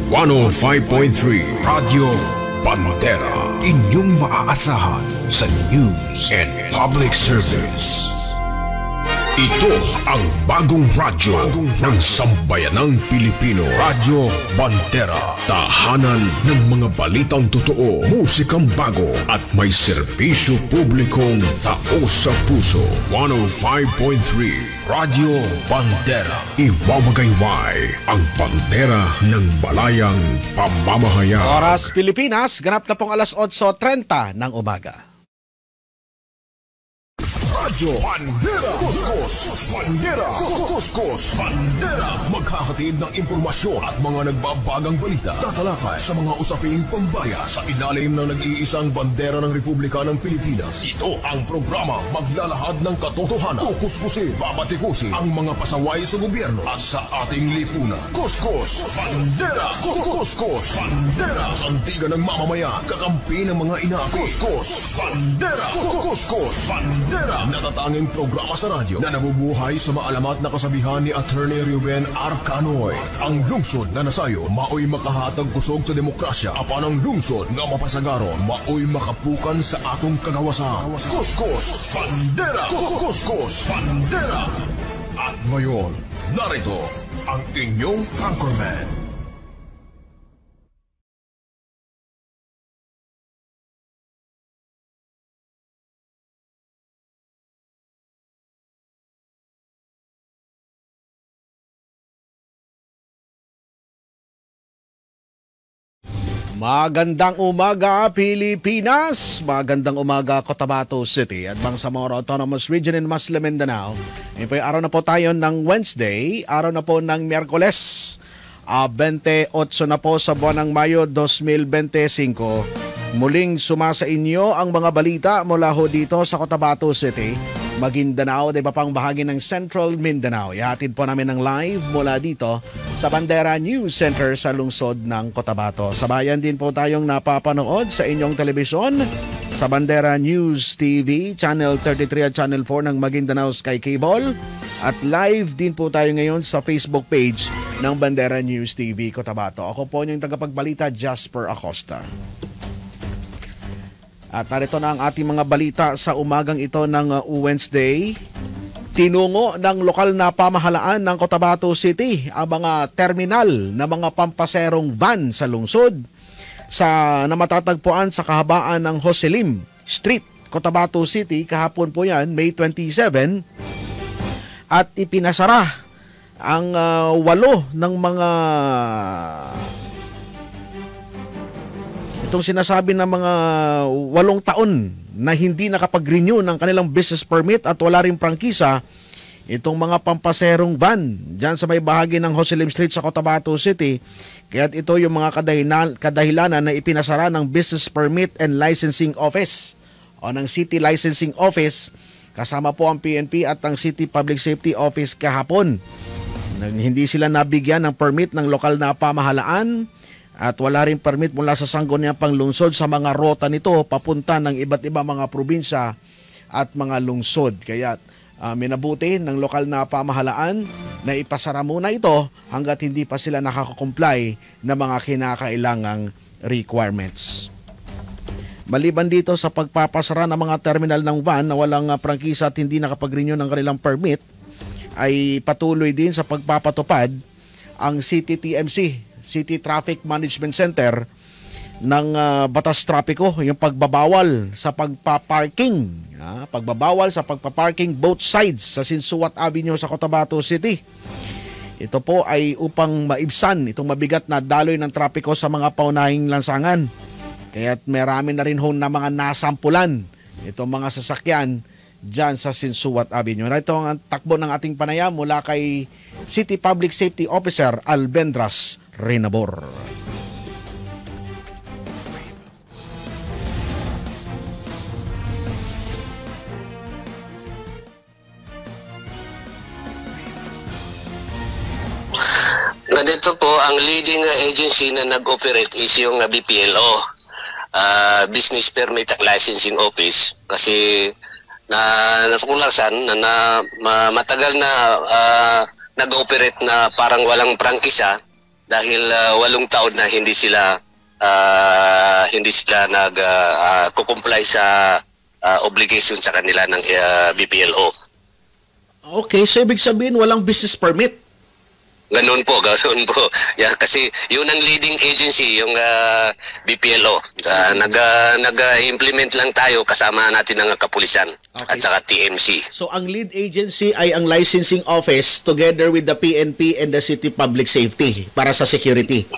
105.3 Radio Bandera, inyong maaasahan sa news and public service. Ito ang bagong radyo ng sambayanang Pilipino. Radyo Bandera. Tahanan ng mga balitang totoo, musikang bago at may serbisyo publikong taos sa puso. 105.3 Radio Bandera. Iwawagayway ang bandera ng balayang pamamahayag. Oras Pilipinas, ganap na pong alas 8:30 ng umaga. Radyo Bandera, Kuskus, Bandera, Kuskus, Bandera. Magkakatid ng impormasyon at mga nagbabagang balita. Tatalakay sa mga usaping pambaya sa ilalim ng nag-iisang bandera ng Republika ng Pilipinas. Ito ang programa maglalahad ng katotohanan. Kukuskusin, babatikusin ang mga pasaway sa gobyerno at sa ating lipunan. Kuskus, Bandera, Kuskus, Bandera. Sandigan ng mamamayan, kakampi ng mga ina. Kuskus, Bandera, Kuskus, Bandera. Natatanging programa sa radyo na nabubuhay sa maalamat na kasabihan ni Attorney Ruben Arcanoy. Ang lungsod na nasayo, maoy makahatag kusog sa demokrasya. Apan ang lungsod nga mapasagaron, maoy makapukan sa atong kagawasan. Kuskus, Bandera! Kuskus, Bandera! At ngayon, narito ang inyong anchorman. Magandang umaga Pilipinas, magandang umaga Cotabato City at Bangsamoro Autonomous Region in Muslim Mindanao. Ngayon po ay araw na po tayo ng Wednesday, araw na po ng Miyerkules, 28 na po sa buwan ng Mayo 2025. Muling sumasa inyo ang mga balita mula ho dito sa Cotabato City, Maguindanao, at iba pang bahagi ng Central Mindanao. Ihatid po namin ng live mula dito sa Bandera News Center sa lungsod ng Cotabato. Sabayan din po tayong napapanood sa inyong telebisyon sa Bandera News TV, Channel 33 at Channel 4 ng Maguindanao Sky Cable. At live din po tayo ngayon sa Facebook page ng Bandera News TV Cotabato. Ako po yung tagapagbalita, Jasper Acosta. At narito na ang ating mga balita sa umagang ito ng Wednesday. Tinungo ng lokal na pamahalaan ng Cotabato City ang mga terminal na mga pampaserong van sa lungsod na matatagpuan sa kahabaan ng Joselim Street, Cotabato City. Kahapon po yan, May 27. At ipinasara ang 8 ng mga itong sinasabi ng mga 8 taon na hindi nakapag-renew ng kanilang business permit at wala rin prangkisa itong mga pampaserong van dyan sa may bahagi ng Joselim Street sa Cotabato City. Kaya ito yung mga kadahilanan na ipinasara ng Business Permit and Licensing Office o ng City Licensing Office, kasama po ang PNP at ang City Public Safety Office kahapon. Hindi sila nabigyan ng permit ng lokal na pamahalaan at wala rin permit mula sa sangguniang panglungsod sa mga rota nito papunta ng iba't ibang mga probinsya at mga lungsod. Kaya minabuti ng lokal na pamahalaan na ipasara muna ito hanggat hindi pa sila nakaka-comply ng mga kinakailangang requirements. Maliban dito sa pagpapasara ng mga terminal ng van na walang prangkisa at hindi nakapag-renew ng kanilang permit, ay patuloy din sa pagpapatupad ang City TMC, City Traffic Management Center ng batas trapiko, yung pagbabawal sa pagpaparking, pagbabawal sa pagpaparking both sides sa Sinsuat Avenue sa Cotabato City. Ito po ay upang maibsan itong mabigat na daloy ng trapiko sa mga paunahing lansangan. Kaya't marami na rin ho na mga nasampulan itong mga sasakyan dyan sa Sinsuat Avenue. Ito ang takbo ng ating panayam mula kay City Public Safety Officer Albendras Renabor. Ganito po, ang leading agency na nag-operate is yung BPLO, Business Permit and Licensing Office. Kasi natuklasan na matagal na nag-operate na parang walang prangkisa dahil 8 taon na hindi sila nag-comply sa obligation sa kanila ng BPLO. Okay, so ibig sabihin walang business permit. Ganun po. Yeah, kasi yun ang leading agency, yung BPLO. Nag-implement lang tayo kasama natin ng kapulisan at saka TMC. So ang lead agency ay ang licensing office together with the PNP and the City Public Safety para sa security.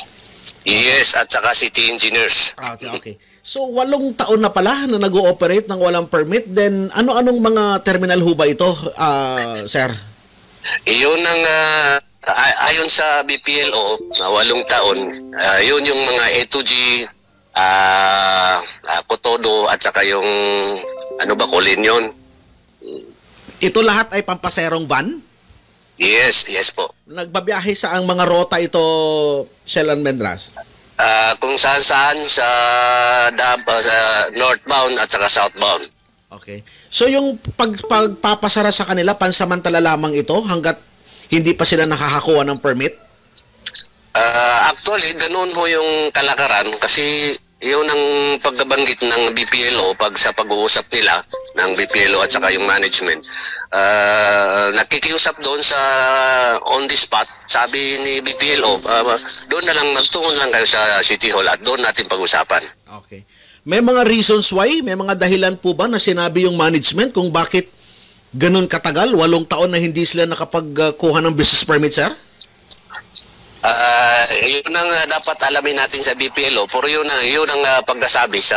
Yes, at saka city engineers. Okay. So 8 taon na pala na nag-ooperate ng walang permit. Then ano-anong mga terminal ho ba ito, sir? Iyon ang ayon sa BPLO na 8 taon, yun yung mga A2G, Kotodo at saka yung Colin yun. Ito lahat ay pampaserong van? Yes po. Nagbabiyahe sa ang mga rota ito, Shelan Mendras? Kung saan-saan sa northbound at saka southbound. Okay. So yung pagpapasara sa kanila, pansamantala lamang ito hanggat hindi pa sila nakakakuha ng permit? Actually, ganun ho yung kalakaran kasi yun ang pagbanggit ng BPLO sa pag-uusap nila ng BPLO at saka yung management. Nakikiusap doon sa on the spot. Sabi ni BPLO, doon na lang magtungon lang kayo sa City Hall at doon natin pag-usapan. Okay. May mga reasons why? May mga dahilan po ba na sinabi yung management kung bakit ganun katagal? 8 taon na hindi sila nakapagkuha ng business permit, sir? Yun ang dapat alamin natin sa BPLO. Pero yun ang pagkasabi sa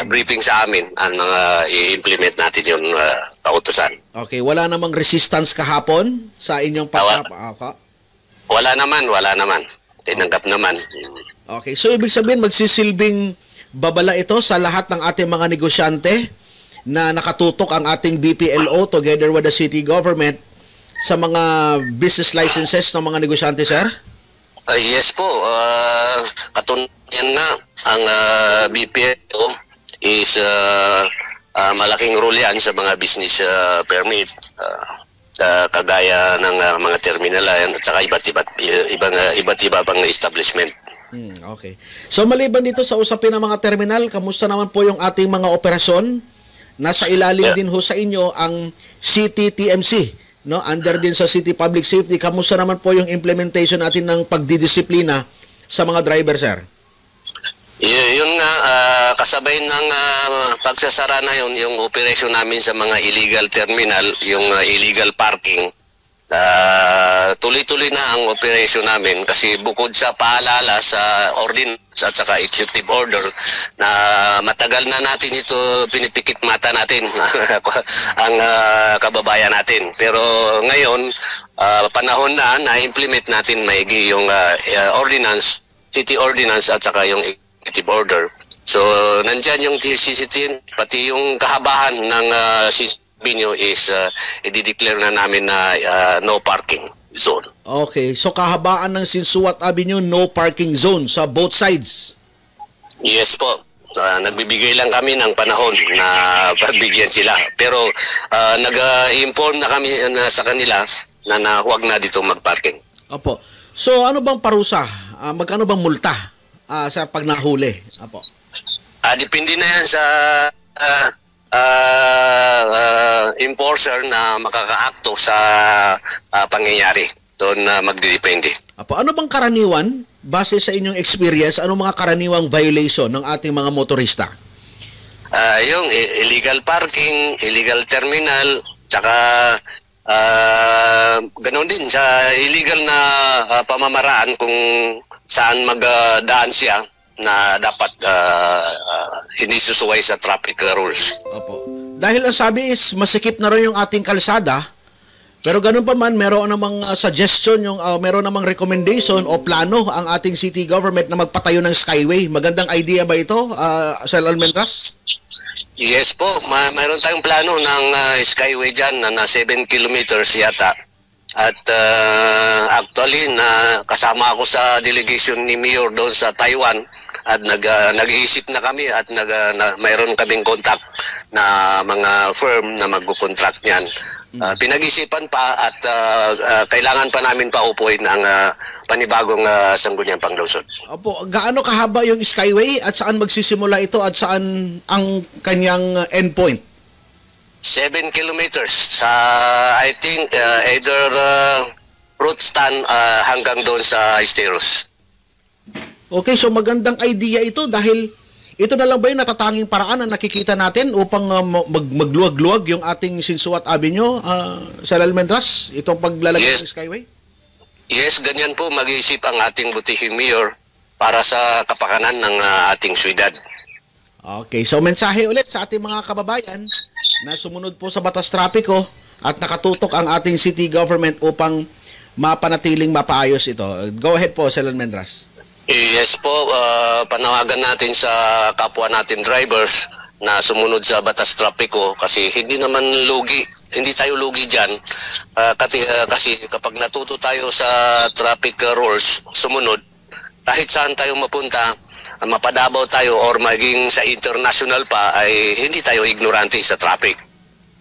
briefing sa amin ang i-implement natin yung kautusan. Okay, wala namang resistance kahapon sa inyong Wala naman. Tinanggap naman. Okay, so ibig sabihin magsisilbing babala ito sa lahat ng ating mga negosyante na nakatutok ang ating BPLO together with the city government sa mga business licenses ng mga negosyante, sir? Yes po. Katunayan nga, ang BPLO is malaking role yan sa mga business permit. Kagaya ng mga terminal at saka iba't iba pang establishment. Okay. So maliban dito sa usapin ng mga terminal, kamusta naman po yung ating mga operasyon? Nasa ilalim din ho sa inyo ang City TMC, no? Under din sa City Public Safety. Kamusta naman po yung implementation natin ng pagdidisiplina sa mga driver, sir? Yun nga, kasabay ng pagsasara na yun, yung operation namin sa mga illegal terminal, yung illegal parking, tuloy-tuloy na ang operation namin kasi bukod sa paalala sa ordinance at saka executive order na matagal na natin ito pinipikit mata natin ang kababayan natin. Pero ngayon, panahon na-implement natin maigi yung ordinance, city ordinance at saka yung executive order. So, nandyan yung CCTV, pati yung kahabahan ng CCTV is i-declare na namin na no parking zone. Okay, so kahabaan ng Sinsuat Avenue, no parking zone sa both sides? Yes po. Nagbibigay lang kami ng panahon na pagbigyan sila. Pero nag-inform na kami sa kanila na huwag na dito mag-parking. Opo. So, ano bang parusa? Magkano bang multa sa pag nahuli? Opo. Depende na yan sa enforcer na makakaakto sa pangyayari. Doon na magdidepende. Apo, ano bang karaniwan, base sa inyong experience, anong mga karaniwang violation ng ating mga motorista? Yung illegal parking, illegal terminal, tsaka ganoon din sa illegal na pamamaraan kung saan magdaan siya na dapat hindi susuway sa traffic rules. Opo. Dahil ang sabi is masikip na rin yung ating kalsada, pero ganun pa man, meron namang suggestion, meron namang recommendation o plano ang ating city government na magpatayo ng skyway. Magandang idea ba ito, Sir Almendras? Yes po, mayroon tayong plano ng skyway dyan na 7 kilometers yata. At actually na kasama ako sa delegation ni Mayor doon sa Taiwan at nag-iisip na kami at mayroon kaming contact na mga firm na magko-contract niyan. Pinag-isipan pa at kailangan pa namin paupuin ang panibagong Sangguniang Panglungsod. Opo, gaano kahaba yung Skyway at saan magsisimula ito at saan ang kanyang endpoint? 7 kilometers sa I think either route stand hanggang doon sa Esteros. Okay, so magandang idea ito dahil ito na lang ba yung natatanging paraan na nakikita natin upang magluwag-luwag yung ating Sinsuat Avenue, Sir Almendras, itong paglalagay ng Skyway? Yes, ganyan po mag-iisip ang ating butihing mayor para sa kapakanan ng ating syudad. Okay, so mensahe ulit sa ating mga kababayan na sumunod po sa batas trapiko at nakatutok ang ating city government upang mapanatiling mapaayos ito. Go ahead po, Sir Almendras. Yes po, panawagan natin sa kapwa natin drivers na sumunod sa batas trapiko kasi hindi tayo lugi dyan. Kasi kapag natuto tayo sa traffic rules, sumunod, kahit saan tayo mapunta, mapadabaw tayo or maging sa international pa ay hindi tayo ignorante sa traffic.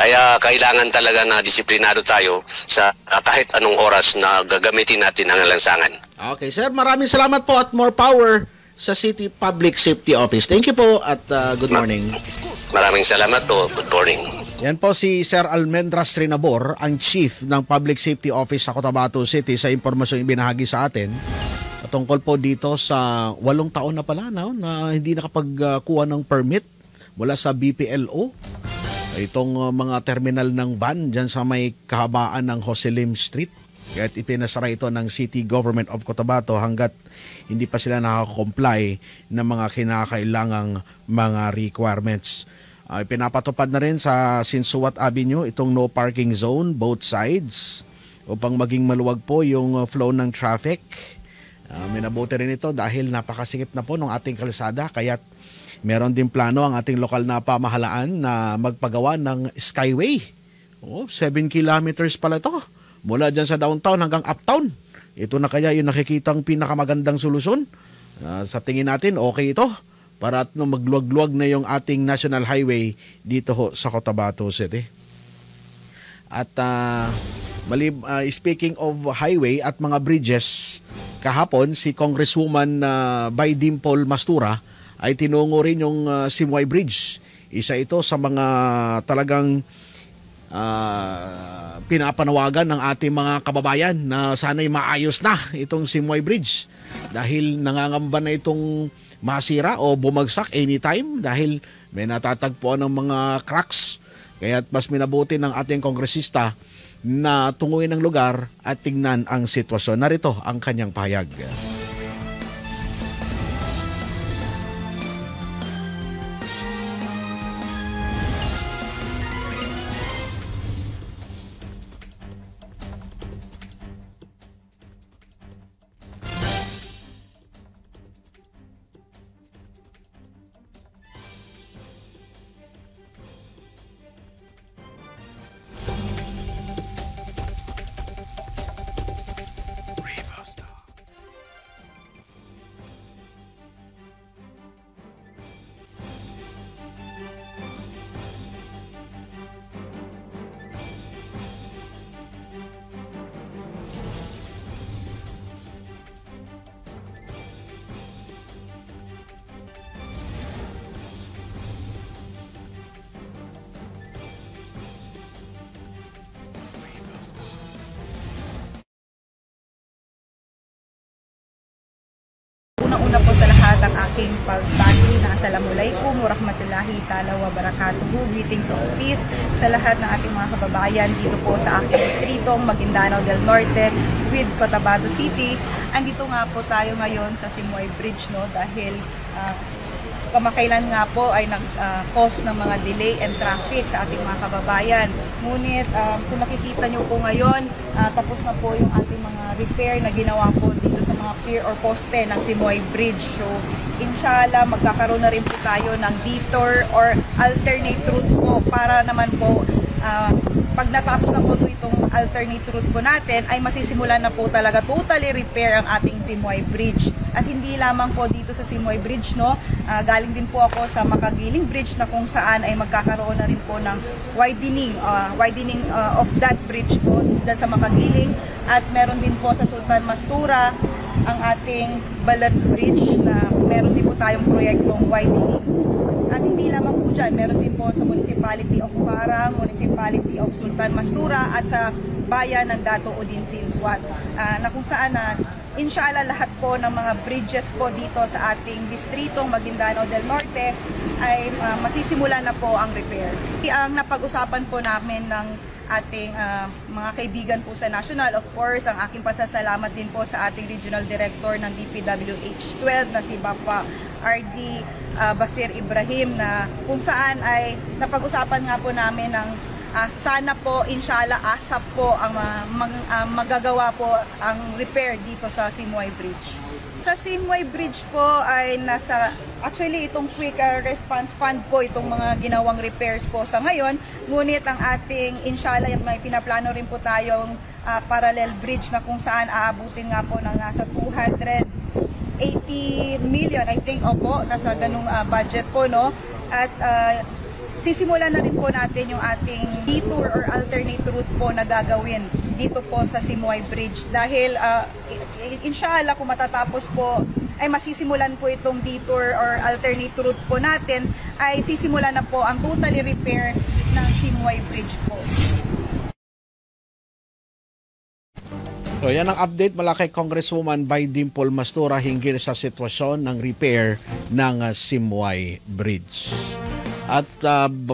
Kaya kailangan talaga na disiplinado tayo sa kahit anong oras na gagamitin natin ang lansangan. Okay, sir. Maraming salamat po at more power sa City Public Safety Office. Thank you po at good morning. Maraming salamat po. Good morning. Yan po si Sir Almendras Trinabor, ang Chief ng Public Safety Office sa Cotabato City sa impormasyong ibinahagi sa atin. Tungkol po dito sa 8 taon na pala na hindi nakapagkuha ng permit mula sa BPLO. Itong mga terminal ng van dyan sa may kahabaan ng Jose Lim Street. Kaya't ipinasara ito ng City Government of Cotabato hanggat hindi pa sila nakakomply ng mga kinakailangang mga requirements. Pinapatupad na rin sa Sinsuat Avenue itong no parking zone both sides upang maging maluwag po yung flow ng traffic. Minabuti rin ito dahil napakasikip na po ng ating kalsada kaya't meron din plano ang ating lokal na pamahalaan na magpagawa ng Skyway. 7 kilometers pala ito. Mula dyan sa downtown hanggang uptown. Ito na kaya yung nakikitang pinakamagandang solusyon. Sa tingin natin, okay ito. Para at magluwag-luwag na yung ating national highway dito sa Cotabato City. At speaking of highway at mga bridges, kahapon si Congresswoman Bay Dimple Mastura ay tinungo rin yung Simoy Bridge. Isa ito sa mga talagang pinapanawagan ng ating mga kababayan na sana'y maayos na itong Simoy Bridge. Dahil nangangamba na itong masira o bumagsak anytime dahil may natatagpuan ng mga cracks. Kaya't mas minabuti ng ating kongresista na tunguin ang lugar at tingnan ang sitwasyon. Narito ang kanyang pahayag. Unang-una po sa lahat ang aking pagbati na Assalamualaikum warahmatullahi ta'ala wa barakatuhu. Greetings of peace sa lahat ng ating mga kababayan dito po sa aking distrito, Maguindanao del Norte with Cotabato City. Andito nga po tayo ngayon sa Simoy Bridge dahil kamakailan nga po ay nag-cause ng mga delay and traffic sa ating mga kababayan. Ngunit kung makikita nyo po ngayon, tapos na po yung ating mga repair na ginawa po dito sa mga pier or poste ng Simoy Bridge. So, inshallah, magkakaroon na rin po tayo ng detour or alternate route po para naman po pag natapos na po itong alternate route po natin ay masisimulan na po talaga totally repair ang ating Simoy Bridge. At hindi lamang po dito sa Simoy Bridge, no, galing din po ako sa Makagiling Bridge na kung saan ay magkakaroon na rin po ng widening of that bridge po dyan sa Makagiling. At meron din po sa Sultan Mastura ang ating Balat Bridge na meron din po tayong proyektong widening. At hindi lamang po dyan, meron din po sa Municipality of Parang, Municipality of Sultan Mastura at sa bayan ng Dato Udin Sinswat, na kung saan inshallah lahat po ng mga bridges po dito sa ating distritong Maguindanao del Norte ay masisimulan na po ang repair. Ang napag-usapan po namin ng ating mga kaibigan po sa National, of course, ang aking pasasalamat din po sa ating Regional Director ng DPWH-12 na si Bapa RD Basir Ibrahim, na kung saan ay napag-usapan nga po namin ng sana po, inshallah, ASAP po ang magagawa po ang repair dito sa Simoy Bridge. Sa Simoy Bridge po ay actually itong Quick Response Fund po, itong mga ginawang repairs po sa ngayon. Ngunit ang ating, inshallah, may pinaplano rin po tayong parallel bridge na kung saan aabutin nga po ng nasa 280 million, I think, opo, nasa ganung budget po, no? At sisimulan na rin po natin yung ating detour or alternate route po na gagawin dito po sa Simoy Bridge. Dahil inshallah kung matatapos po ay masisimulan po itong detour or alternate route po natin, ay sisimulan na po ang totally repair ng Simoy Bridge po. So yan ang update mula kay Congresswoman Bay Dimple Mastura hinggil sa sitwasyon ng repair ng Simoy Bridge. At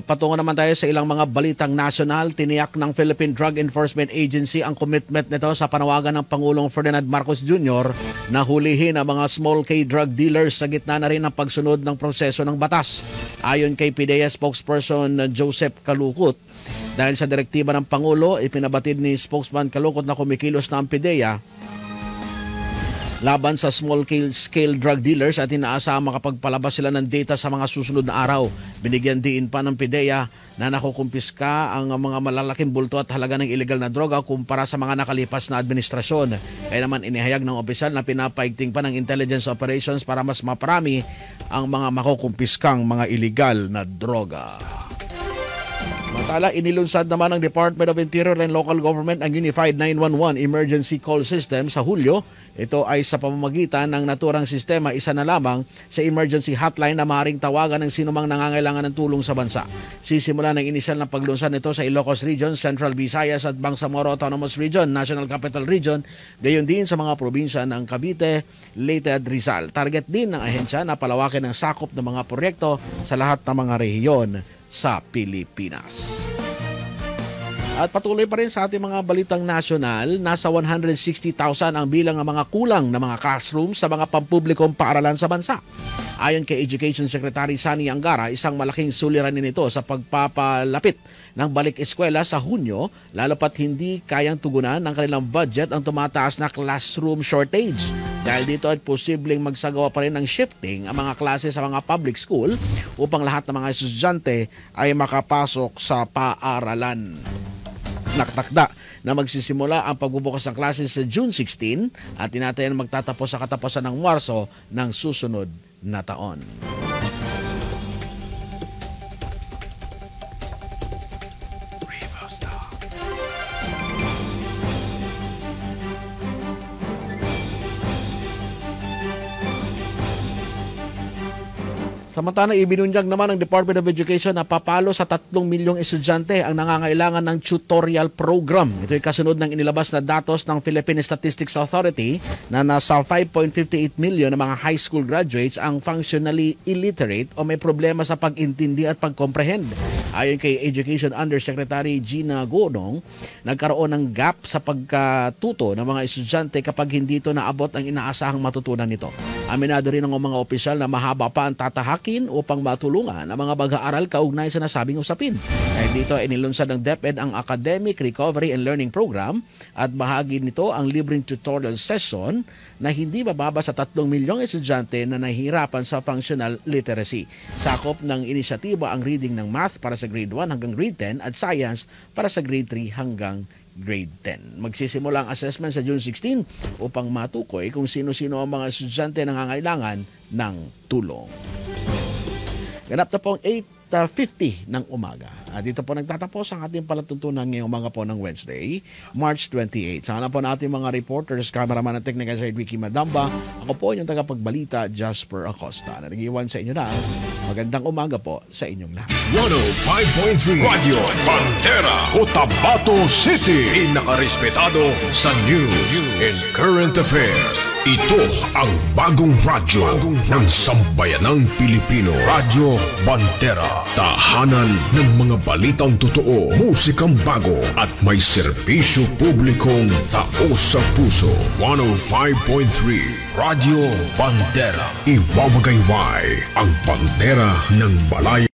patungo naman tayo sa ilang mga balitang nasyonal. Tiniyak ng Philippine Drug Enforcement Agency ang commitment nito sa panawagan ng Pangulong Ferdinand Marcos Jr. na hulihin ang mga small K drug dealers sa gitna na rin ng pagsunod ng proseso ng batas. Ayon kay PDEA spokesperson Joseph Calukut, dahil sa direktiba ng Pangulo, ipinabatid ni spokesman Calukut na kumikilos na ang PDEA laban sa small-scale drug dealers at inaasahang makapagpalabas sila ng data sa mga susunod na araw. Binigyan diin pa ng PDEA na nakukumpiska ang mga malalaking bulto at halaga ng illegal na droga kumpara sa mga nakalipas na administrasyon. Kaya naman inihayag ng opisyal na pinapaigting pa ng intelligence operations para mas maparami ang mga makukumpiskang mga illegal na droga. Samantala, inilunsad naman ng Department of Interior and Local Government ang Unified 911 Emergency Call System sa Hulyo. Ito ay sa pamamagitan ng naturang sistema, isa na lamang sa emergency hotline na maaaring tawagan ng sinumang nangangailangan ng tulong sa bansa. Sisimula ng inisyal na paglunsad nito sa Ilocos Region, Central Visayas at Bangsamoro Autonomous Region, National Capital Region, gayon din sa mga probinsya ng Cavite, Leyte at Rizal. Target din ng ahensya na palawakin ang sakop ng mga proyekto sa lahat ng mga rehiyon sa Pilipinas. At patuloy pa rin sa ating mga balitang nasyonal, nasa 160,000 ang bilang ng mga kulang na mga classroom sa mga pampublikong paaralan sa bansa. Ayon kay Education Secretary Sani Angara, isang malaking suliranin nito sa pagpapalapit ng balik eskwela sa Hunyo, lalo pat hindi kayang tugunan ng kanilang budget ang tumataas na classroom shortage. Dahil dito ay posibleng magsagawa pa rin ng shifting ang mga klase sa mga public school upang lahat ng mga estudyante ay makapasok sa paaralan. Naktakda na magsisimula ang pagbubukas ng klase sa June 16 at tinatayan magtatapos sa katapusan ng Marso ng susunod na taon. Samantala, ibinunyag naman ng Department of Education na papalo sa 3 milyong estudyante ang nangangailangan ng tutorial program. Ito ay kasunod ng inilabas na datos ng Philippine Statistics Authority na nasa 5.58 million ng mga high school graduates ang functionally illiterate o may problema sa pag-intindi at pag-comprehend. Ayon kay Education Undersecretary Gina Godong, nagkaroon ng gap sa pagkatuto ng mga estudyante kapag hindi ito naabot ang inaasahang matutunan nito. Aminado rin ng mga opisyal na mahaba pa ang tatahakin upang matulungan ang mga mag-aaral kaugnay sa nasabing usapin. Dahil dito ay nilunsad ng DepEd ang Academic Recovery and Learning Program at bahagi nito ang libreng tutorial session na hindi bababa sa 3 milyong estudyante na nahihirapan sa functional literacy. Sakop ng inisyatiba ang reading ng math para sa grade 1 hanggang grade 10 at science para sa grade 3 hanggang grade 10. Magsisimula ang assessment sa June 16 upang matukoy kung sino-sino ang mga estudyante na nangangailangan ng tulong. Ganap na pong 8:50 ng umaga. Dito po nagtatapos ang ating palatuntunan ngayong umaga po ng Wednesday, March 28. Sana po natin mga reporters, cameraman at technical side Ricky Madamba. Ako po yung tagapagbalita, Jasper Acosta, na nag-iwan sa inyo na magandang umaga po sa inyong lahat. 105.3 Radio Bandera, Cotabato City. Inakarespetado sa news and current affairs. Ito ang bagong radyo ng sambayanang Pilipino. Radyo Bandera. Tahanan ng mga balitang totoo, musikang bago at may serbisyo publikong taos sa puso. 105.3 Radio Bandera. Iwawagayway ang bandera ng balay.